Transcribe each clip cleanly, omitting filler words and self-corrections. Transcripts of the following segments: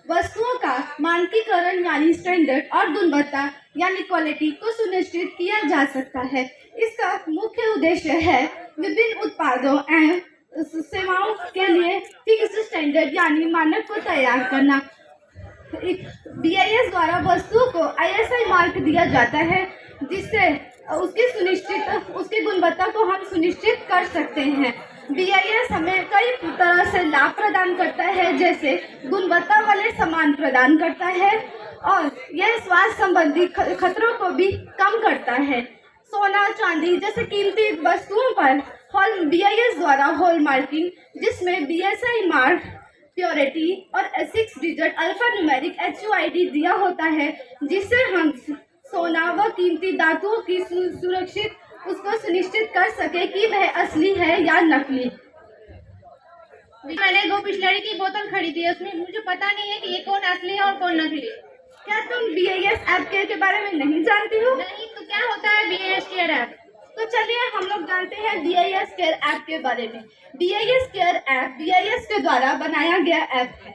वस्तुओं का मानकीकरण यानी स्टैंडर्ड और गुणवत्ता यानी क्वालिटी को सुनिश्चित किया जा सकता है। इसका मुख्य उद्देश्य है विभिन्न उत्पादों एवं सेवाओं के लिए फिक्स्ड स्टैंडर्ड यानी मानक को तैयार करना। BIS द्वारा वस्तुओं को ISI मार्क दिया जाता है, जिससे उसकी गुणवत्ता को हम सुनिश्चित कर सकते हैं। BIS हमें कई तरह से लाभ प्रदान करता है, जैसे गुणवत्ता वाले सामान प्रदान करता है और यह स्वास्थ्य संबंधी खतरों को भी कम करता है। सोना चांदी जैसे कीमती वस्तुओं पर BIS द्वारा हॉल मार्किंग, जिसमें BSI मार्क, प्योरिटी और 6 डिजिट अल्फा न्यूमेरिक HUID दिया होता है, जिससे हम सोना व कीमती धातुओं की सुरक्षित उसको सुनिश्चित कर सके कि वह असली है या नकली। मैंने 2 बिसलेरी की बोतल खरीदी है, उसमें मुझे पता नहीं है कि ये कौन असली है और कौन नकली है। क्या तुम BIS ऐप के बारे में नहीं जानती हो? नहीं, तो क्या होता है BIS केयर ऐप? तो चलिए हम लोग जानते हैं BIS केयर ऐप के बारे में। BIS केयर ऐप BIS के द्वारा बनाया गया ऐप है,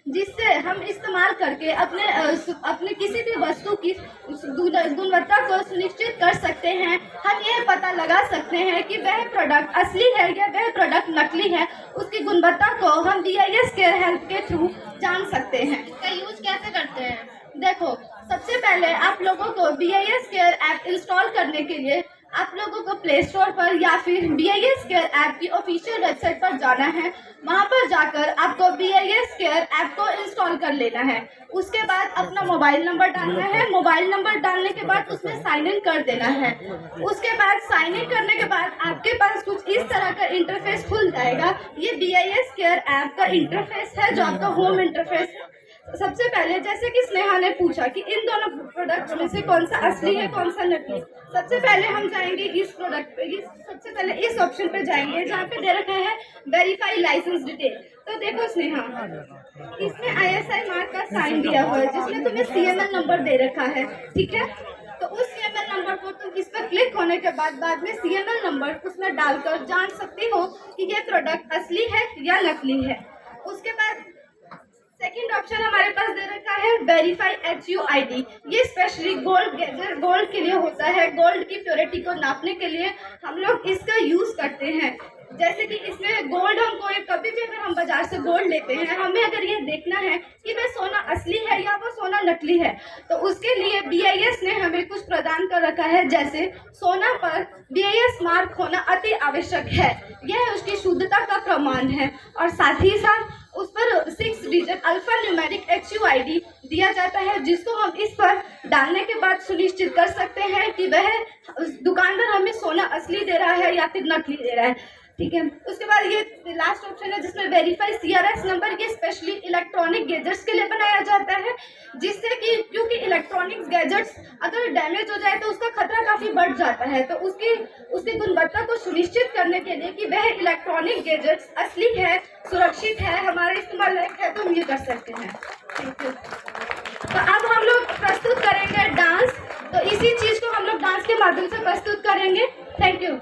जिससे हम इस्तेमाल करके अपने किसी भी वस्तु की गुणवत्ता को सुनिश्चित कर सकते हैं। हम यह पता लगा सकते हैं कि वह प्रोडक्ट असली है या वह प्रोडक्ट नकली है। उसकी गुणवत्ता को हम BIS केयर हेल्प के थ्रू जान सकते हैं। इसका यूज कैसे करते हैं? देखो, सबसे पहले आप लोगों को BIS केयर ऐप इंस्टॉल करने के लिए आप लोगों को प्ले स्टोर पर या फिर BIS केयर ऐप की ऑफिशियल वेबसाइट पर जाना है। वहां पर जाकर आपको BIS केयर ऐप को इंस्टॉल कर लेना है। उसके बाद अपना मोबाइल नंबर डालना है। मोबाइल नंबर डालने के बाद उसमें साइन इन कर देना है। उसके बाद साइन इन करने के बाद आपके पास कुछ इस तरह का इंटरफेस खुल जाएगा। ये BIS केयर ऐप का इंटरफेस है, जो आपका होम इंटरफेस है। सबसे पहले, जैसे कि स्नेहा ने पूछा कि इन दोनों प्रोडक्ट में से कौन सा असली है कौन सा नकली, सबसे पहले हम जाएंगे इस प्रोडक्ट पे। सबसे पहले इस ऑप्शन पे जाएंगे जहाँ पे दे रखा है वेरीफाई लाइसेंस डिटेल। तो देखो स्नेहा, इसमें ISI मार्क का साइन दिया हुआ है, जिसमें तुम्हें CML नंबर दे रखा है, ठीक है। तो उस CML नंबर को तुम इस पर क्लिक होने के बाद में CML नंबर उसमें डालकर जान सकती हो कि ये प्रोडक्ट असली है या नकली है। उसके बाद सेकंड ऑप्शन हमारे पास दे रखा है वेरीफाई HUID। ये स्पेशली गोल्ड के लिए होता है। गोल्ड की प्योरिटी को नापने के लिए हम लोग इसका यूज करते हैं। जैसे कि इसमें गोल्ड कभी भी अगर हम बाजार से गोल्ड लेते हैं, हमें अगर ये देखना है कि वह सोना असली है या वो सोना नकली है, तो उसके लिए BIS ने हमें कुछ प्रदान कर रखा है। जैसे सोना पर BIS मार्क होना अति आवश्यक है, यह उसकी शुद्धता का प्रमाण है। और साथ ही साथ उस पर 6 डिजिट अल्फा न्यूमेरिक HUID दिया जाता है, जिसको हम इस पर डालने के बाद सुनिश्चित कर सकते हैं कि वह दुकानदार हमें सोना असली दे रहा है या फिर नकली दे रहा है, ठीक है। उसके बाद ये लास्ट ऑप्शन है जिसमें वेरीफाई CRS नंबर। ये स्पेशली इलेक्ट्रॉनिक गैजेट्स के लिए बनाया जाता है, जिससे कि क्योंकि इलेक्ट्रॉनिक्स गैजेट्स अगर डैमेज हो जाए तो उसका खतरा काफ़ी बढ़ जाता है। तो उसकी गुणवत्ता को सुनिश्चित करने के लिए कि वह इलेक्ट्रॉनिक गैजेट्स असली है, सुरक्षित है, हमारे इस्तेमाल लायक है, तो हम ये कर सकते हैं। Thank you. तो अब हम लोग प्रस्तुत करेंगे डांस। तो इसी चीज़ को हम लोग डांस के माध्यम से प्रस्तुत करेंगे। Thank you.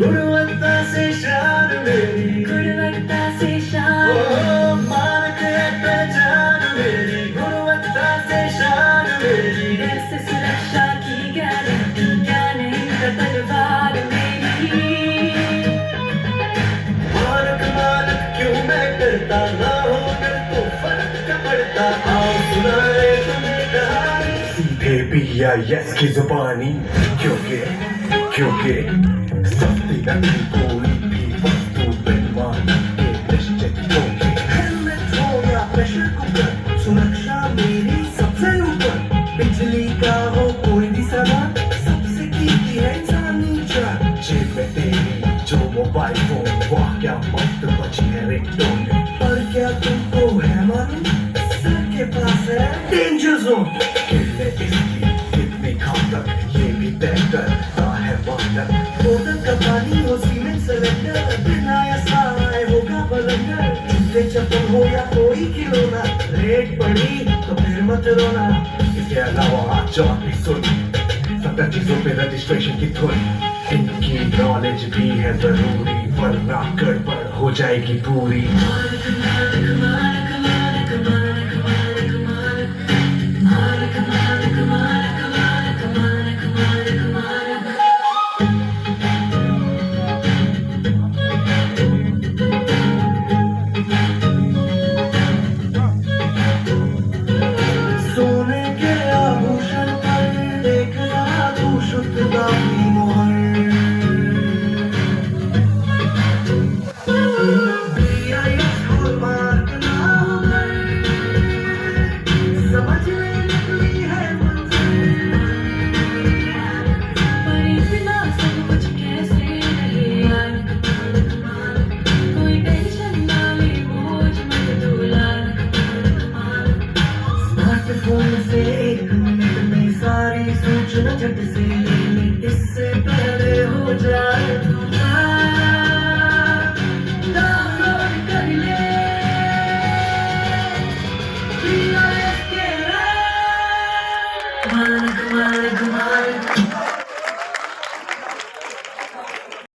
गुणवत्ता से शान मेरी, गुणवत्ता से शान, मानक है पहचान मेरी, गुणवत्ता से शान मेरी, ऐसे सुरक्षा की गारंटी, ज्ञान है तलवार मेरी। मानक मानक क्यों मैं करता, ना होकर तो फर्क क्या पड़ता, आओ सुनाए तुम्हें कहानी, सीधे BIS की जुबानी। क्योंकि सस्ती नहीं कोई भी वस्तु बेईमानी के निश्चित होगी। हेलमेट हो या प्रेशर कुकर, सुरक्षा मेरी सबसे ऊपर। बिजली का हो कोई भी सामान, सबसे कीमती है इंसानी जान। जेब में तेरी जो मोबाइल फोन, वाह क्या मस्त बची है रिंगटोन। पर क्या तुमको है मालूम, सर के पास है डेंजर जोन। किले इसकी कितनी घातक, ये भी तय करता है वादक। बोतल का पानी हो सीमेंट सिलेंडर, बिना ऐसा होगा बलंदर। जूते चप्पल हो या कोई खिलौना, रेट पड़ी तो फिर मत रोना। इसके अलावा हाथ चौक भी सुन, 70 चीजों पे रजिस्ट्रेशन की धुन। इनकी नॉलेज भी है जरूरी, वरना गड़बड़ हो जाएगी पूरी। सोने के आभूषण पर देखना तू शुद्धता की मोहर। BIS हॉलमार्क ना होकर समझ ले नकली है मंजर। पर इतना सब कुछ कैसे रहे, कोई टेंशन ना ले, बोझ मत डोला। स्मार्टफोन से 1 मिनट में सारी सूचना झट से ले ले, इससे पहले हो जाए डाउनलोड कर ले BIS के ऐप। कमाल कमाल कमाल